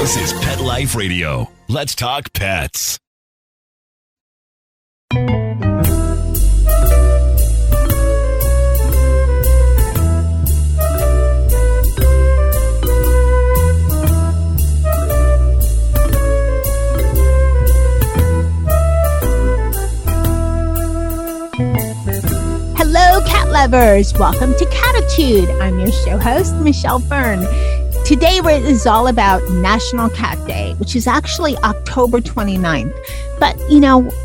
This is Pet Life Radio. Let's talk pets. Hello, cat lovers. Welcome to Cattitude. I'm your show host, Michelle Fern. Today is all about National Cat Day, which is actually October 29th. But,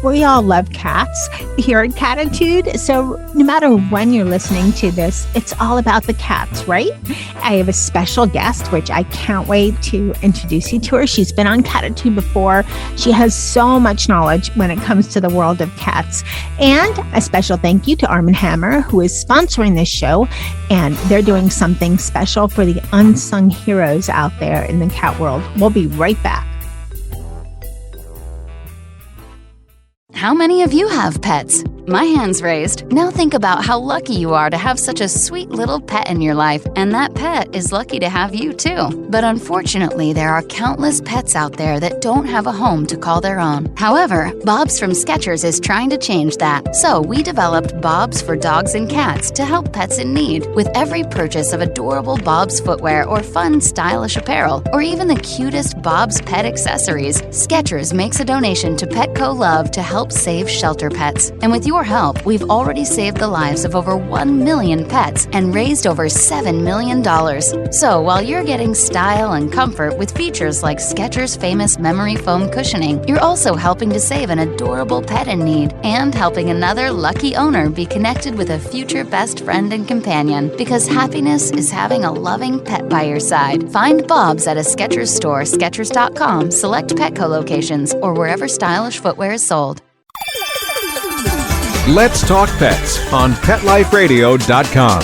we all love cats here at Cattitude. So no matter when you're listening to this, it's all about the cats, right? I have a special guest, which I can't wait to introduce you to her. She's been on Cattitude before. She has so much knowledge when it comes to the world of cats. And a special thank you to Arm & Hammer, who is sponsoring this show. And they're doing something special for the unsung heroes out there in the cat world. We'll be right back. How many of you have pets? My hand's raised. Now think about how lucky you are to have such a sweet little pet in your life, and that pet is lucky to have you too. But unfortunately, there are countless pets out there that don't have a home to call their own. However, Bob's from Skechers is trying to change that. So we developed Bob's for dogs and cats to help pets in need. With every purchase of adorable Bob's footwear or fun, stylish apparel, or even the cutest Bob's pet accessories, Skechers makes a donation to Petco Love to help save shelter pets. And with your help, we've already saved the lives of over 1 million pets and raised over $7 million. So while you're getting style and comfort with features like Skechers' famous memory foam cushioning, you're also helping to save an adorable pet in need and helping another lucky owner be connected with a future best friend and companion, because happiness is having a loving pet by your side. Find Bob's at a Skechers store, Skechers.com, select Petco locations, or wherever stylish footwear is sold. Let's Talk Pets on PetLifeRadio.com.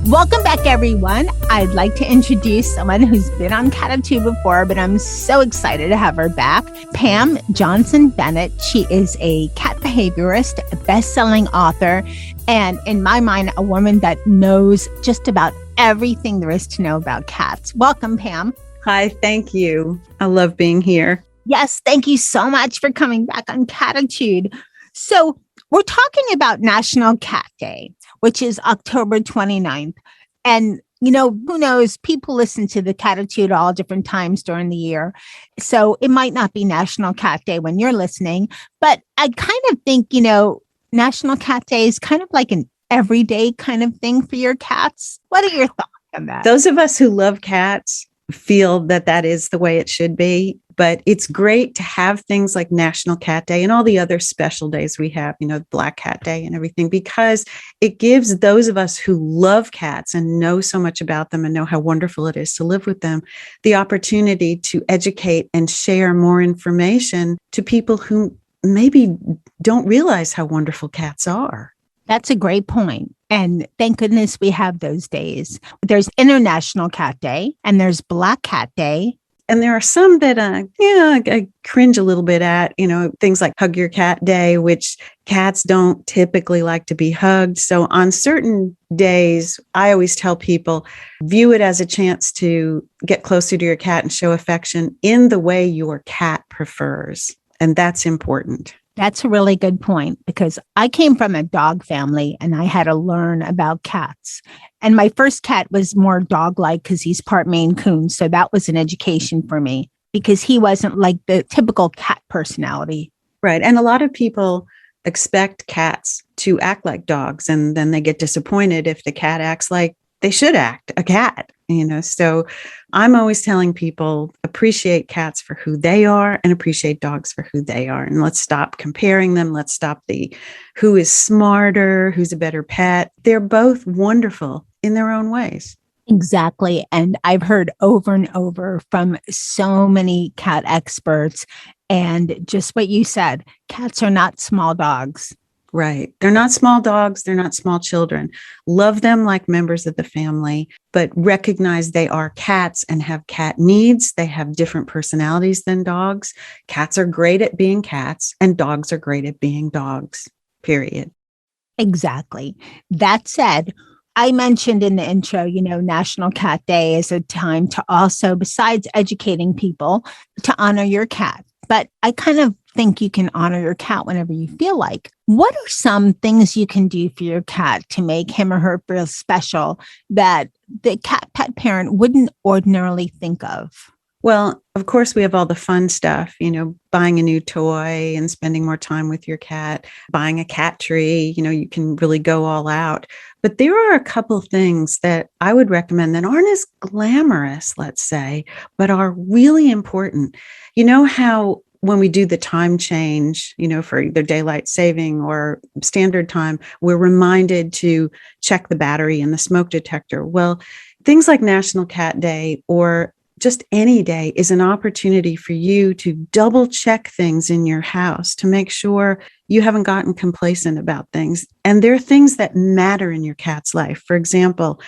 Welcome back, everyone. I'd like to introduce someone who's been on Cattitude before, but I'm so excited to have her back. Pam Johnson-Bennett. She is a cat behaviorist, a best-selling author, and in my mind, a woman that knows just about everything there is to know about cats. Welcome, Pam. Hi, thank you. I love being here. Yes, thank you so much for coming back on Cattitude. So we're talking about National Cat Day, which is October 29th. And, who knows, people listen to the Cattitude all different times during the year. So it might not be National Cat Day when you're listening, but I kind of think, National Cat Day is kind of like an everyday kind of thing for your cats. What are your thoughts on that? Those of us who love cats feel that is the way it should be. But it's great to have things like National Cat Day and all the other special days we have, Black Cat Day and everything, because it gives those of us who love cats and know so much about them and know how wonderful it is to live with them, the opportunity to educate and share more information to people who maybe don't realize how wonderful cats are. That's a great point. And thank goodness we have those days. There's International Cat Day and there's Black Cat Day. And there are some that, I cringe a little bit at, things like Hug Your Cat Day, which cats don't typically like to be hugged. So on certain days, I always tell people, view it as a chance to get closer to your cat and show affection in the way your cat prefers. And that's important. That's a really good point, because I came from a dog family and I had to learn about cats. And my first cat was more dog-like because he's part Maine Coon. So that was an education for me because he wasn't like the typical cat personality. Right. And a lot of people expect cats to act like dogs, and then they get disappointed if the cat acts like they should act, a cat. So I'm always telling people, appreciate cats for who they are and appreciate dogs for who they are. And let's stop comparing them. Let's stop the who is smarter, who's a better pet. They're both wonderful in their own ways. Exactly. And I've heard over and over from so many cat experts, and just what you said, cats are not small dogs. Right. They're not small dogs. They're not small children. Love them like members of the family, but recognize they are cats and have cat needs. They have different personalities than dogs. Cats are great at being cats, and dogs are great at being dogs, period. Exactly. That said, I mentioned in the intro, National Cat Day is a time to also, besides educating people, to honor your cat. But I kind of think you can honor your cat whenever you feel like. What are some things you can do for your cat to make him or her feel special that the cat pet parent wouldn't ordinarily think of? Well, of course, we have all the fun stuff, buying a new toy and spending more time with your cat, buying a cat tree, you can really go all out. But there are a couple things that I would recommend that aren't as glamorous, let's say, but are really important. You know how when we do the time change, for either daylight saving or standard time, we're reminded to check the battery in the smoke detector. Well, things like National Cat Day or just any day is an opportunity for you to double check things in your house to make sure you haven't gotten complacent about things. And there are things that matter in your cat's life. For example,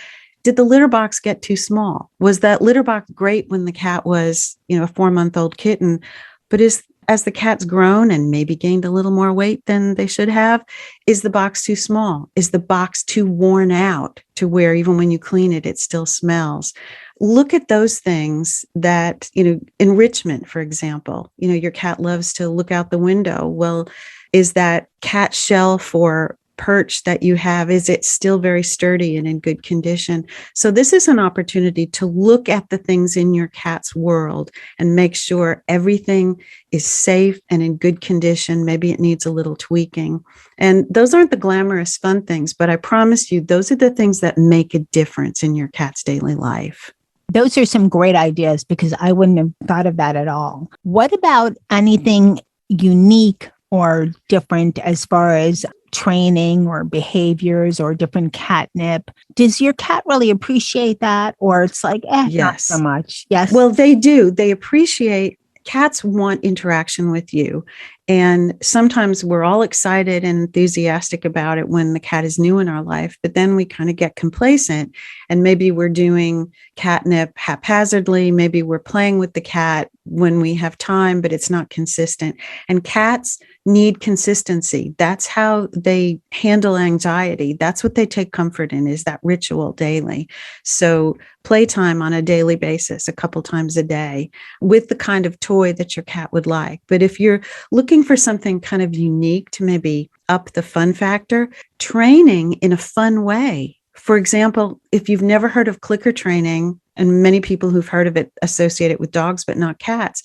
did the litter box get too small? Was that litter box great when the cat was, a 4-month-old kitten? But as the cat's grown and maybe gained a little more weight than they should have, is the box too small? Is the box too worn out to where even when you clean it, it still smells? Look at those things that, enrichment, for example, your cat loves to look out the window. Well, is that cat shelf or perch that you have, is it still very sturdy and in good condition? So this is an opportunity to look at the things in your cat's world and make sure everything is safe and in good condition. Maybe it needs a little tweaking. And those aren't the glamorous fun things, but I promise you, those are the things that make a difference in your cat's daily life. Those are some great ideas because I wouldn't have thought of that at all. What about anything unique or different as far as training or behaviors or different catnip? Does your cat really appreciate that? Or it's like, Yes. Not so much. Yes. Well, they do. They appreciate, cats want interaction with you. And sometimes we're all excited and enthusiastic about it when the cat is new in our life, but then we kind of get complacent and maybe we're doing catnip haphazardly. Maybe we're playing with the cat when we have time, but it's not consistent. And cats need consistency. That's how they handle anxiety. That's what they take comfort in, is that ritual daily. So playtime on a daily basis, a couple times a day, with the kind of toy that your cat would like. But if you're looking for something kind of unique to maybe up the fun factor, training in a fun way. For example, if you've never heard of clicker training, and many people who've heard of it associate it with dogs, but not cats,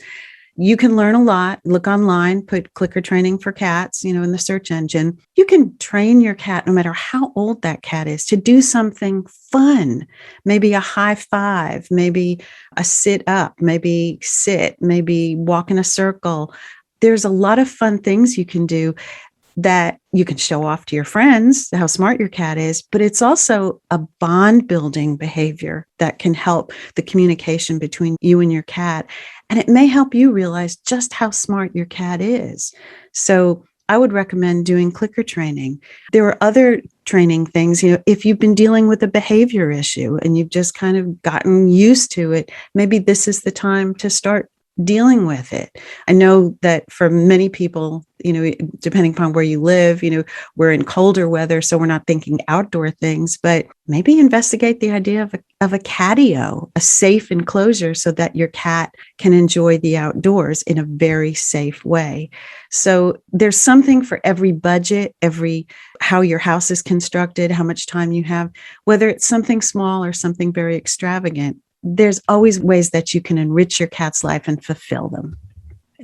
you can learn a lot. Look online, put clicker training for cats, in the search engine. You can train your cat, no matter how old that cat is, to do something fun. Maybe a high five, maybe a sit up, maybe sit, maybe walk in a circle. There's a lot of fun things you can do that you can show off to your friends how smart your cat is, but it's also a bond building behavior that can help the communication between you and your cat. And it may help you realize just how smart your cat is. So I would recommend doing clicker training. There are other training things, if you've been dealing with a behavior issue and you've just kind of gotten used to it, maybe this is the time to start dealing with it. I know that for many people, depending upon where you live, we're in colder weather, so we're not thinking outdoor things, but maybe investigate the idea of a catio, a safe enclosure so that your cat can enjoy the outdoors in a very safe way. So there's something for every budget, how your house is constructed, how much time you have, whether it's something small or something very extravagant. There's always ways that you can enrich your cat's life and fulfill them.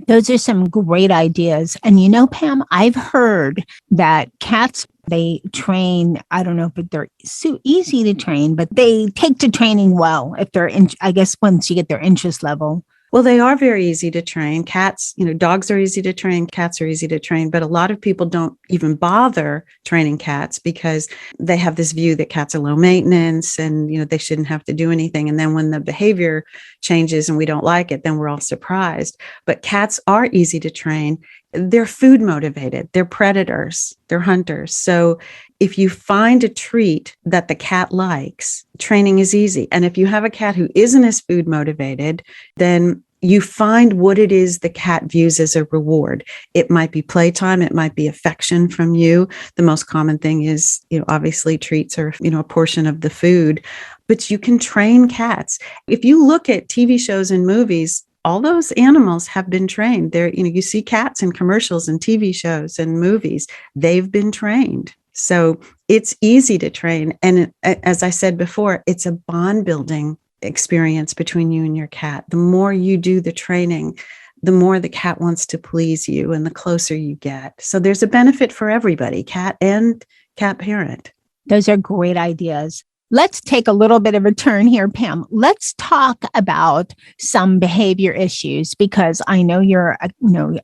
Those are some great ideas. And Pam, I've heard that cats, they train, I don't know if they're so easy to train, but they take to training well if they're, I guess, once you get their interest level. Well, they are very easy to train. Cats, dogs are easy to train. Cats are easy to train. But a lot of people don't even bother training cats because they have this view that cats are low maintenance and, they shouldn't have to do anything. And then when the behavior changes and we don't like it, then we're all surprised. But cats are easy to train. they're food motivated. They're predators. They're hunters. So if you find a treat that the cat likes, training is easy. And if you have a cat who isn't as food motivated, then you find what it is the cat views as a reward. It might be playtime. It might be affection from you. The most common thing is, obviously treats are, a portion of the food, but you can train cats. If you look at TV shows and movies, all those animals have been trained. You see cats in commercials and TV shows and movies. They've been trained. So it's easy to train. And as I said before, it's a bond building experience between you and your cat. The more you do the training, the more the cat wants to please you and the closer you get. So there's a benefit for everybody, cat and cat parent. Those are great ideas. Let's take a little bit of a turn here, Pam. Let's talk about some behavior issues, because I know you're a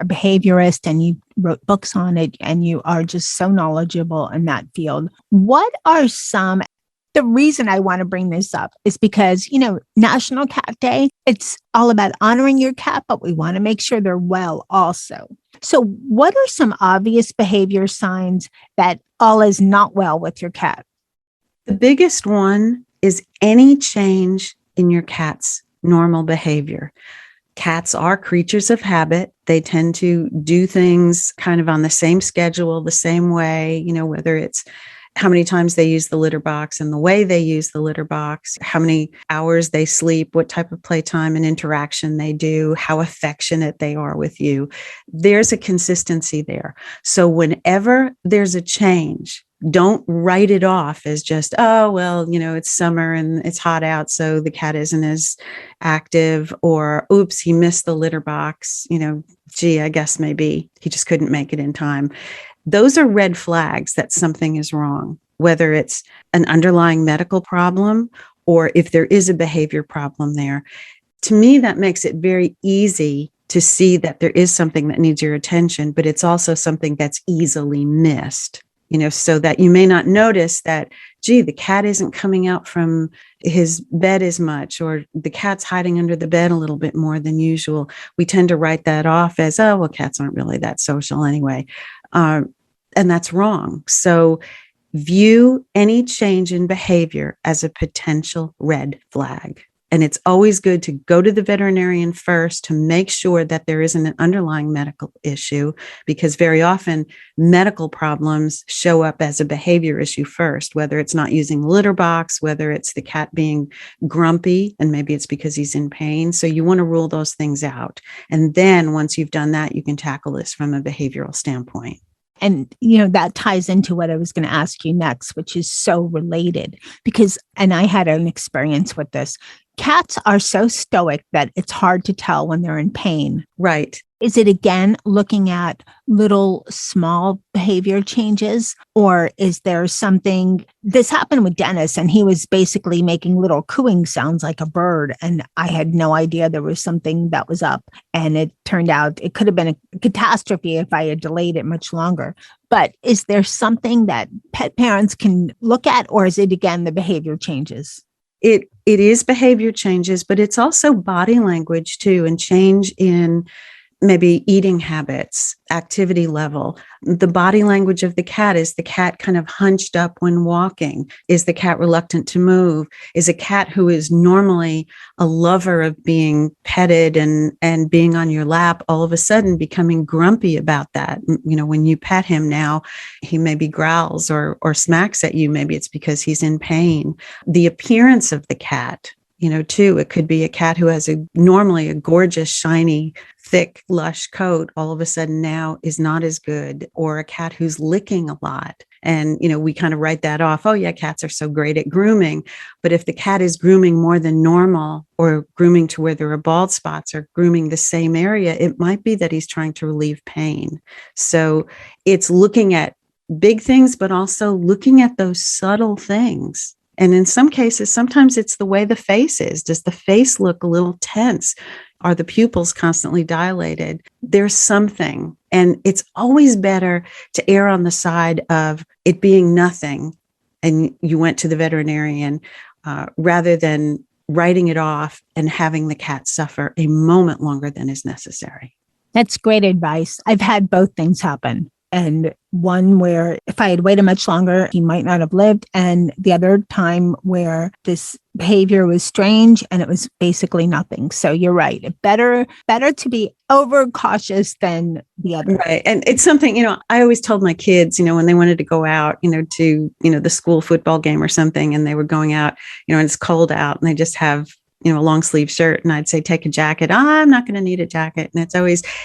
behaviorist and you wrote books on it and you are just so knowledgeable in that field. What are some? The reason I want to bring this up is because, National Cat Day, it's all about honoring your cat, but we want to make sure they're well also. So what are some obvious behavior signs that all is not well with your cat? The biggest one is any change in your cat's normal behavior. Cats are creatures of habit. They tend to do things kind of on the same schedule, the same way, whether it's how many times they use the litter box and the way they use the litter box, how many hours they sleep, what type of playtime and interaction they do, how affectionate they are with you. There's a consistency there. So whenever there's a change, don't write it off as just, it's summer and it's hot out, so the cat isn't as active, or, oops, he missed the litter box. I guess maybe he just couldn't make it in time. Those are red flags that something is wrong, whether it's an underlying medical problem or if there is a behavior problem there. To me, that makes it very easy to see that there is something that needs your attention, but it's also something that's easily missed. So that you may not notice that, the cat isn't coming out from his bed as much, or the cat's hiding under the bed a little bit more than usual. We tend to write that off as, cats aren't really that social anyway. And that's wrong. So view any change in behavior as a potential red flag. And it's always good to go to the veterinarian first to make sure that there isn't an underlying medical issue, because very often medical problems show up as a behavior issue first, whether it's not using the litter box, whether it's the cat being grumpy, and maybe it's because he's in pain. So you want to rule those things out. And then once you've done that, you can tackle this from a behavioral standpoint. And, that ties into what I was going to ask you next, which is so related and I had an experience with this. Cats are so stoic that it's hard to tell when they're in pain. Right. Is it, again, looking at little small behavior changes, or is there something? This happened with Dennis, and he was basically making little cooing sounds like a bird. And I had no idea there was something that was up. And it turned out it could have been a catastrophe if I had delayed it much longer. But is there something that pet parents can look at, or is it, again, the behavior changes? It is behavior changes, but it's also body language too, and change in maybe eating habits, activity level. The body language of the cat. Is the cat kind of hunched up when walking? Is the cat reluctant to move? Is a cat who is normally a lover of being petted and being on your lap all of a sudden becoming grumpy about that? When you pet him now, he maybe growls or smacks at you. Maybe it's because he's in pain. The appearance of the cat, too. It could be a cat who has normally a gorgeous, shiny, thick, lush coat, all of a sudden now is not as good, or a cat who's licking a lot. And, we kind of write that off. Oh yeah, cats are so great at grooming. But if the cat is grooming more than normal, or grooming to where there are bald spots, or grooming the same area, it might be that he's trying to relieve pain. So it's looking at big things, but also looking at those subtle things. And in some cases, sometimes it's the way the face is. Does the face look a little tense? Are the pupils constantly dilated? There's something. And it's always better to err on the side of it being nothing, and you went to the veterinarian, rather than writing it off and having the cat suffer a moment longer than is necessary. That's great advice. I've had both things happen. And one where if I had waited much longer, he might not have lived. And the other time where this behavior was strange and it was basically nothing. So you're right. Better to be over cautious than the other. Right. And it's something, I always told my kids, when they wanted to go out, to, the school football game or something, and they were going out, and it's cold out and they just have a long sleeve shirt. And I'd say, take a jacket. I'm not going to need a jacket. And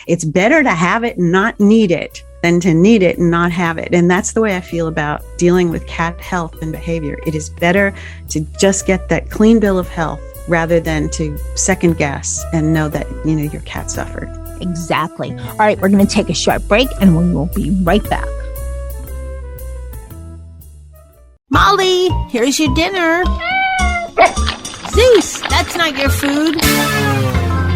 it's better to have it and not need it than to need it and not have it. And that's the way I feel about dealing with cat health and behavior. It is better to just get that clean bill of health rather than to second guess and know that, your cat suffered. Exactly. All right, we're going to take a short break and we will be right back. Molly, here's your dinner. Zeus, that's not your food.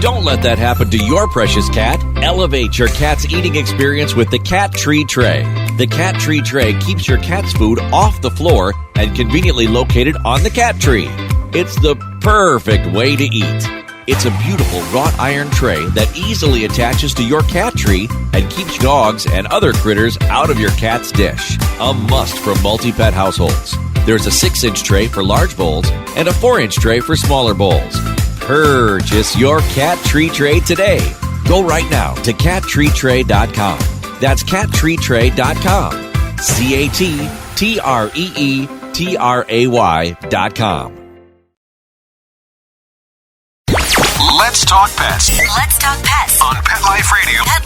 Don't let that happen to your precious cat. Elevate your cat's eating experience with the Cat Tree Tray. The Cat Tree Tray keeps your cat's food off the floor and conveniently located on the cat tree. It's the perfect way to eat. It's a beautiful wrought iron tray that easily attaches to your cat tree and keeps dogs and other critters out of your cat's dish. A must for multi-pet households. There's a 6-inch tray for large bowls and a 4-inch tray for smaller bowls. Purchase your Cat Tree Tray today. Go right now to cattreetray.com. That's cattreetray.com. CATTREETRAY.com. Let's talk pets. Let's talk pets On Pet Life Radio. Pet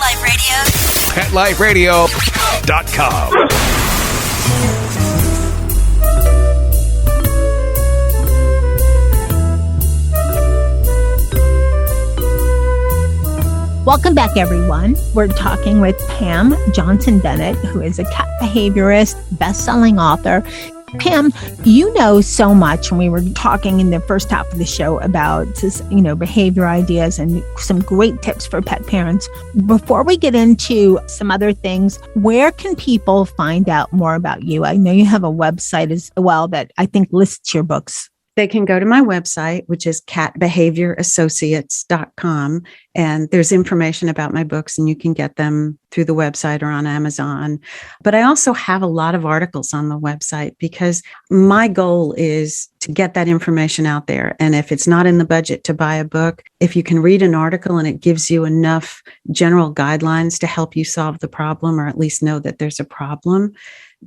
Life Radio. PetLifeRadio.com. Welcome back, everyone. We're talking with Pam Johnson-Bennett, who is a cat behaviorist, best-selling author. Pam, you know so much, and we were talking in the first half of the show about this, behavior ideas and some great tips for pet parents. Before we get into some other things, where can people find out more about you? I know you have a website as well that I think lists your books. They can go to my website, which is catbehaviораssociates.com. And there's information about my books, and you can get them through the website or on Amazon. But I also have a lot of articles on the website because my goal is to get that information out there. And if it's not in the budget to buy a book, if you can read an article and it gives you enough general guidelines to help you solve the problem, or at least know that there's a problem,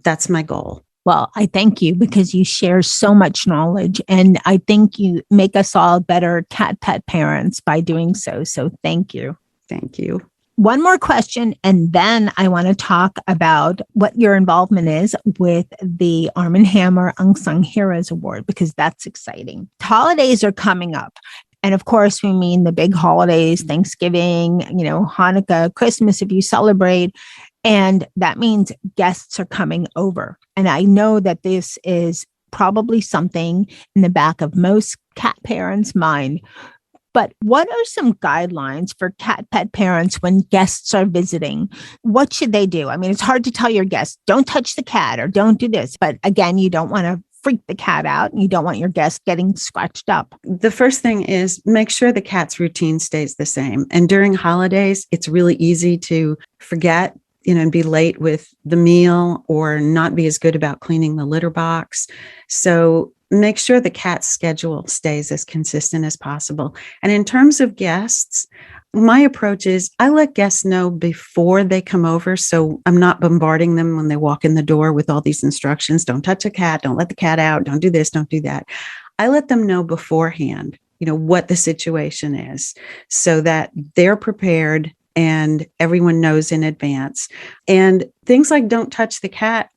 that's my goal. Well, I thank you because you share so much knowledge, and I think you make us all better cat pet parents by doing so. So thank you. Thank you. One more question, and then I want to talk about what your involvement is with the Arm & Hammer Unsung Heroes Award, because that's exciting. Holidays are coming up. And of course, we mean the big holidays, Thanksgiving, Hanukkah, Christmas, if you celebrate. And that means guests are coming over. And I know that this is probably something in the back of most cat parents' mind. But what are some guidelines for cat pet parents when guests are visiting? What should they do? I mean, it's hard to tell your guests, don't touch the cat or don't do this. But again, you don't want to freak the cat out, and you don't want your guests getting scratched up. The first thing is make sure the cat's routine stays the same. And during holidays, it's really easy to forget, and be late with the meal or not be as good about cleaning the litter box. So make sure the cat's schedule stays as consistent as possible. And in terms of guests, my approach is I let guests know before they come over. So I'm not bombarding them when they walk in the door with all these instructions. Don't touch a cat. Don't let the cat out. Don't do this. Don't do that. I let them know beforehand, what the situation is so that they're prepared and everyone knows in advance. And things like don't touch the cat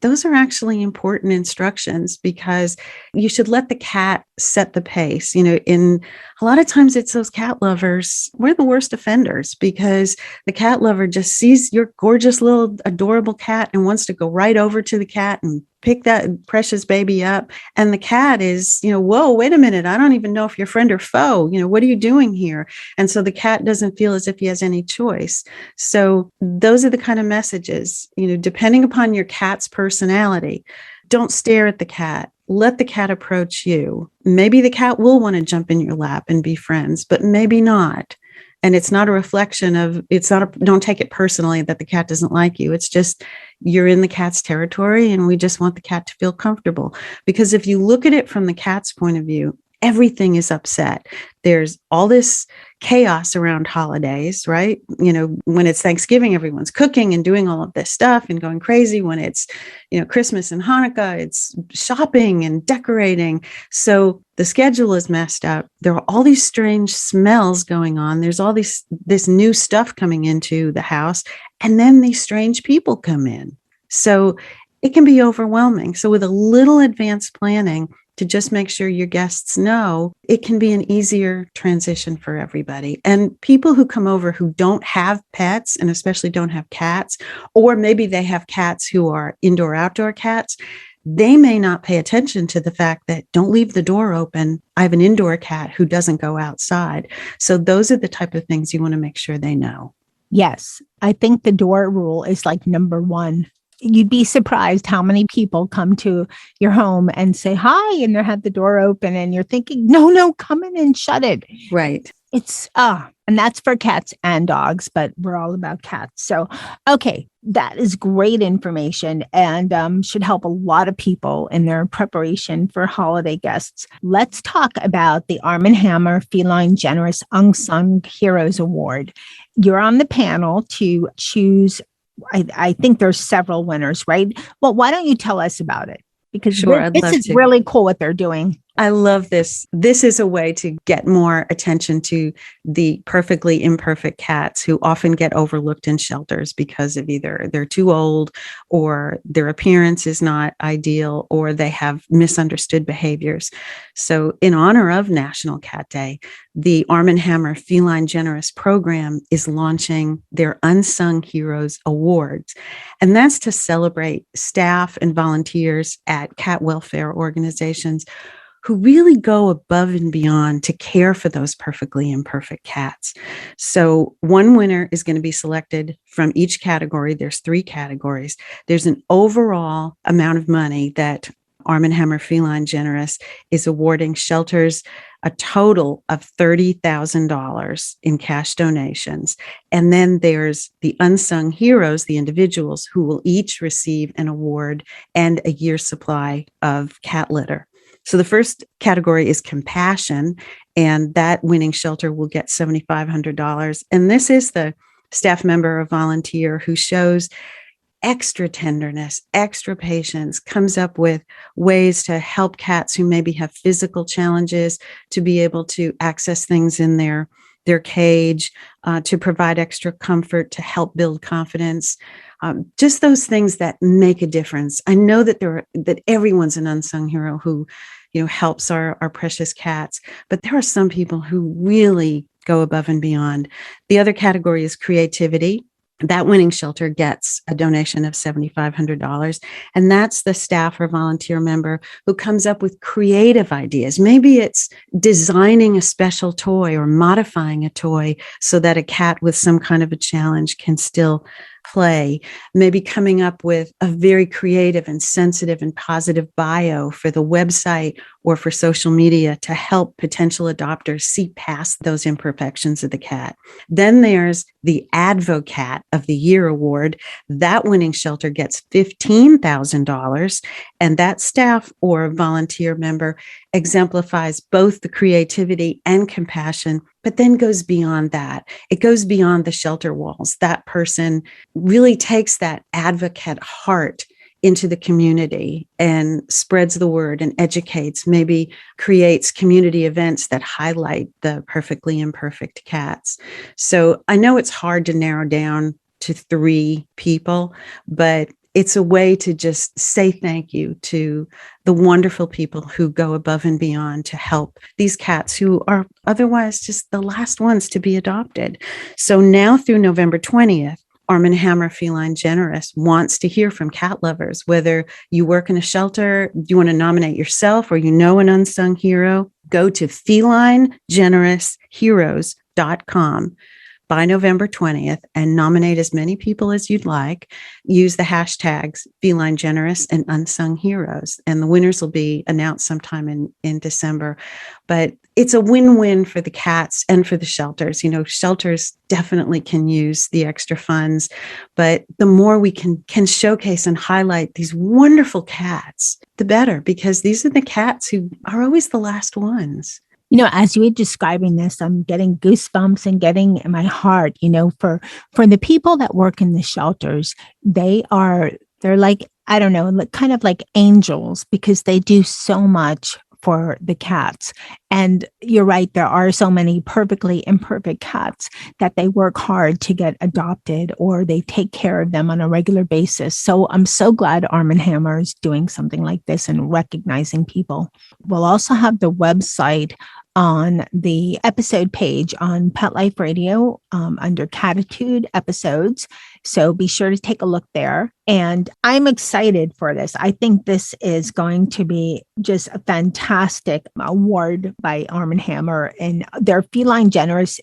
those are actually important instructions because you should let the cat set the pace. In a lot of times it's those cat lovers, we're the worst offenders because the cat lover just sees your gorgeous little adorable cat and wants to go right over to the cat and pick that precious baby up. And the cat is, whoa, wait a minute. I don't even know if you're friend or foe. What are you doing here? And so the cat doesn't feel as if he has any choice. So those are the kind of messages, depending upon your cat's personality, don't stare at the cat. Let the cat approach you. Maybe the cat will want to jump in your lap and be friends, but maybe not. And it's not a reflection of, don't take it personally that the cat doesn't like you. It's just, you're in the cat's territory and we just want the cat to feel comfortable. Because if you look at it from the cat's point of view, everything is upset. There's all this chaos around holidays, right? When it's Thanksgiving, everyone's cooking and doing all of this stuff and going crazy. When it's, Christmas and Hanukkah, it's shopping and decorating. So the schedule is messed up. There are all these strange smells going on. There's all this new stuff coming into the house. And then these strange people come in. So it can be overwhelming. So with a little advanced planning, to just make sure your guests know, it can be an easier transition for everybody. And people who come over who don't have pets, and especially don't have cats, or maybe they have cats who are indoor-outdoor cats, they may not pay attention to the fact that don't leave the door open. I have an indoor cat who doesn't go outside. So those are the type of things you want to make sure they know. Yes, I think the door rule is like number one. You'd be surprised how many people come to your home and say hi, and they have the door open and you're thinking, no, come in and shut it. Right. It's, and that's for cats and dogs, but we're all about cats. So, okay, that is great information and should help a lot of people in their preparation for holiday guests. Let's talk about the Arm & Hammer Feline Generous Unsung Heroes Award. You're on the panel to choose. I think there's several winners, right? Well, why don't you tell us about it? Because sure, this is really cool what they're doing. I love this. This is a way to get more attention to the perfectly imperfect cats who often get overlooked in shelters because of either they're too old or their appearance is not ideal or they have misunderstood behaviors. So in honor of National Cat Day, the Arm & Hammer Feline Generous program is launching their Unsung Heroes Awards. And that's to celebrate staff and volunteers at cat welfare organizations who really go above and beyond to care for those perfectly imperfect cats. So one winner is going to be selected from each category. There's 3 categories. There's an overall amount of money that Arm & Hammer Feline Generous is awarding shelters a total of $30,000 in cash donations. And then there's the unsung heroes, the individuals who will each receive an award and a year's supply of cat litter. So the first category is compassion, and that winning shelter will get $7,500. And this is the staff member or volunteer who shows extra tenderness, extra patience, comes up with ways to help cats who maybe have physical challenges to be able to access things in their cage, to provide extra comfort, to help build confidence. Just those things that make a difference. I know that that everyone's an unsung hero who, helps our precious cats, but there are some people who really go above and beyond. The other category is creativity. That winning shelter gets a donation of $7,500. And that's the staff or volunteer member who comes up with creative ideas. Maybe it's designing a special toy or modifying a toy so that a cat with some kind of a challenge can still play. Maybe coming up with a very creative and sensitive and positive bio for the website or for social media to help potential adopters see past those imperfections of the cat. Then there's the Advocat of the Year Award. That winning shelter gets $15,000, and that staff or volunteer member exemplifies both the creativity and compassion, but then goes beyond that. It goes beyond the shelter walls. That person really takes that advocate heart into the community and spreads the word and educates, maybe creates community events that highlight the perfectly imperfect cats. So I know it's hard to narrow down to 3 people, but it's a way to just say thank you to the wonderful people who go above and beyond to help these cats who are otherwise just the last ones to be adopted. So now through November 20th, Arm & Hammer Feline Generous wants to hear from cat lovers, whether you work in a shelter, you want to nominate yourself, or an unsung hero. Go to FelineGenerousHeroes.com by November 20th and nominate as many people as you'd like. Use the hashtags Feline Generous and Unsung Heroes, and the winners will be announced sometime in December. But it's a win-win for the cats and for the shelters. Shelters definitely can use the extra funds, but the more we can showcase and highlight these wonderful cats, the better, because these are the cats who are always the last ones. As you were describing this, I'm getting goosebumps and getting in my heart, for the people that work in the shelters, they're like, I don't know, kind of like angels, because they do so much for the cats. And you're right, there are so many perfectly imperfect cats that they work hard to get adopted, or they take care of them on a regular basis. So I'm so glad Arm & Hammer is doing something like this and recognizing people. We'll also have the website on the episode page on Pet Life Radio under Cattitude episodes. So be sure to take a look there. And I'm excited for this. I think this is going to be just a fantastic award by Arm & Hammer. And their Feline Generous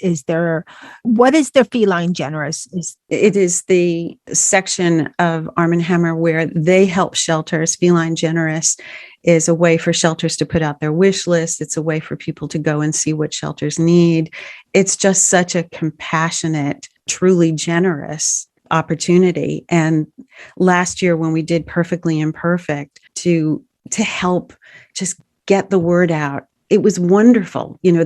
what is their Feline Generous? It is the section of Arm & Hammer where they help shelters. Feline Generous is a way for shelters to put out their wish list. It's a way for people to go and see what shelters need. It's just such a compassionate, truly generous opportunity. And last year when we did Perfectly Imperfect to help just get the word out, it was wonderful. Hearing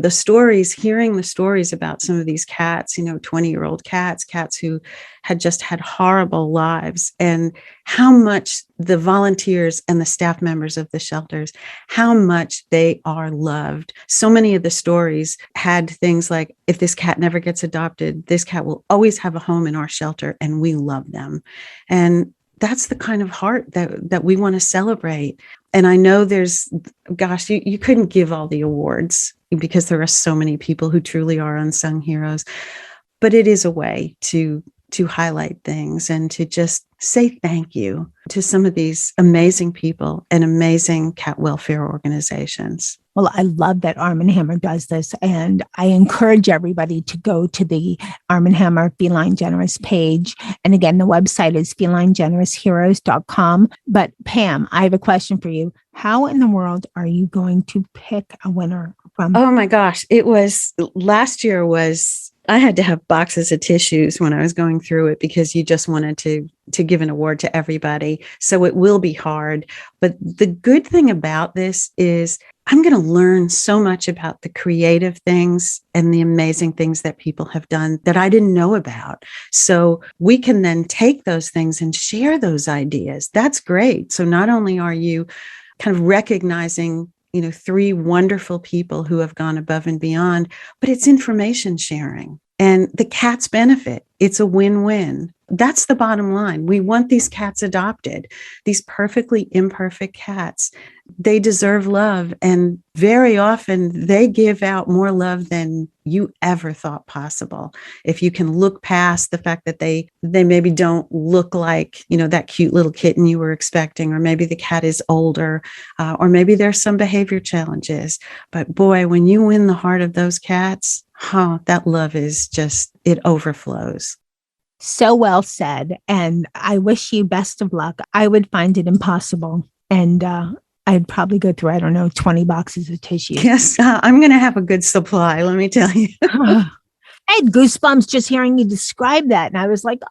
the stories about some of these cats, 20-year-old cats who had just had horrible lives, and how much the volunteers and the staff members of the shelters, how much they are loved. So many of the stories had things like, if this cat never gets adopted, this cat will always have a home in our shelter and we love them. And that's the kind of heart that we want to celebrate. And I know you couldn't give all the awards because there are so many people who truly are unsung heroes, but it is a way to highlight things and to just say thank you to some of these amazing people and amazing cat welfare organizations. Well, I love that Arm & Hammer does this, and I encourage everybody to go to the Arm & Hammer Feline Generous page. And again, the website is felinegenerousheroes.com. But Pam, I have a question for you. How in the world are you going to pick a winner from? Oh my gosh, last year I had to have boxes of tissues when I was going through it, because you just wanted to give an award to everybody. So it will be hard. But the good thing about this is I'm going to learn so much about the creative things and the amazing things that people have done that I didn't know about. So we can then take those things and share those ideas. That's great. So not only are you kind of recognizing, 3 wonderful people who have gone above and beyond, but it's information sharing. And the cats benefit. It's a win-win. That's the bottom line. We want these cats adopted, these perfectly imperfect cats. They deserve love. And very often they give out more love than you ever thought possible. If you can look past the fact that they maybe don't look like, that cute little kitten you were expecting, or maybe the cat is older, or maybe there's some behavior challenges. But boy, when you win the heart of those cats, that love is just, it overflows. So well said. And I wish you best of luck. I would find it impossible. And I'd probably go through, 20 boxes of tissues. Yes, I'm going to have a good supply, let me tell you. I had goosebumps just hearing you describe that. And I was like,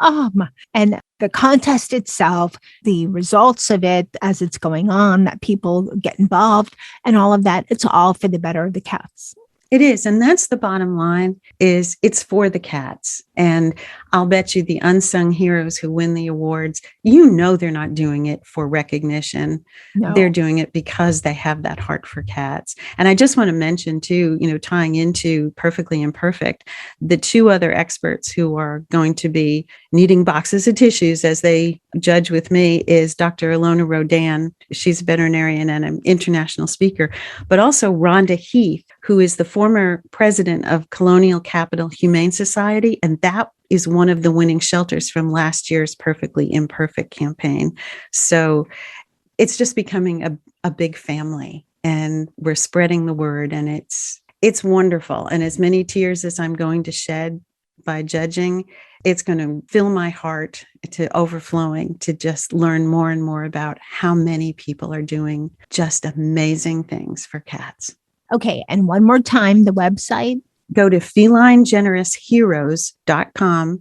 and the contest itself, the results of it as it's going on, that people get involved and all of that, it's all for the better of the cats. It is. And that's the bottom line, is it's for the cats. And I'll bet you the unsung heroes who win the awards, they're not doing it for recognition. No. They're doing it because they have that heart for cats. And I just want to mention too, tying into Perfectly Imperfect, the 2 other experts who are going to be needing boxes of tissues as they judge with me is Dr. Ilona Rodan. She's a veterinarian and an international speaker, but also Rhonda Heath, who is the former president of Colonial Capital Humane Society. And that is one of the winning shelters from last year's Perfectly Imperfect campaign. So it's just becoming a big family, and we're spreading the word, and it's wonderful. And as many tears as I'm going to shed by judging, it's going to fill my heart to overflowing to just learn more and more about how many people are doing just amazing things for cats. Okay. And one more time, the website. Go to felinegenerousheroes.com.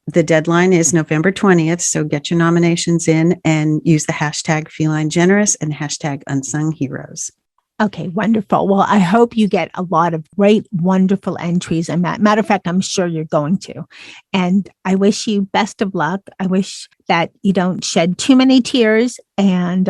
The deadline is November 20th. So get your nominations in and use the hashtag Feline Generous and hashtag Unsung Heroes. Okay, wonderful. Well, I hope you get a lot of great, wonderful entries. And matter of fact, I'm sure you're going to. And I wish you best of luck. I wish that you don't shed too many tears, and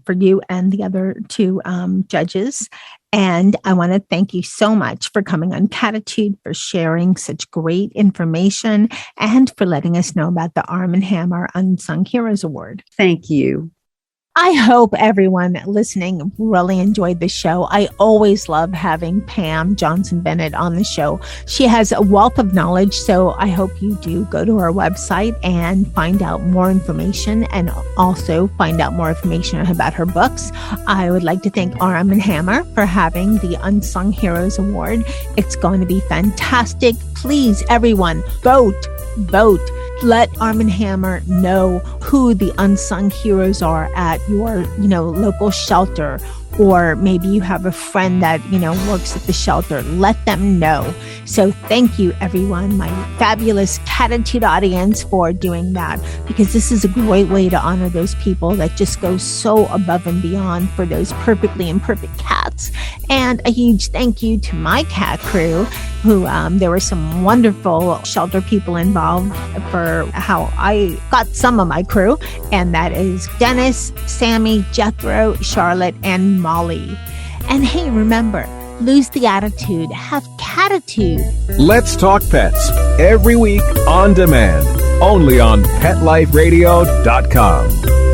for you and the other two judges. And I want to thank you so much for coming on Cattitude, for sharing such great information, and for letting us know about the Arm & Hammer Unsung Heroes Award. Thank you. I hope everyone listening really enjoyed the show. I always love having Pam Johnson-Bennett on the show. She has a wealth of knowledge, so I hope you do go to her website and find out more information, and also find out more information about her books. I would like to thank Arm & Hammer for having the Unsung Heroes Award. It's going to be fantastic. Please, everyone, vote. Let Arm & Hammer know who the unsung heroes are at your, local shelter, or maybe you have a friend that, works at the shelter. Let them know. So thank you, everyone, my fabulous Cattitude audience, for doing that, because this is a great way to honor those people that just go so above and beyond for those perfectly imperfect cats. And a huge thank you to my cat crew, who there were some wonderful shelter people involved for how I got some of my crew. And that is Dennis, Sammy, Jethro, Charlotte, and Molly. And hey, remember, lose the attitude, have Cattitude. Let's Talk Pets, every week on demand, only on PetLifeRadio.com.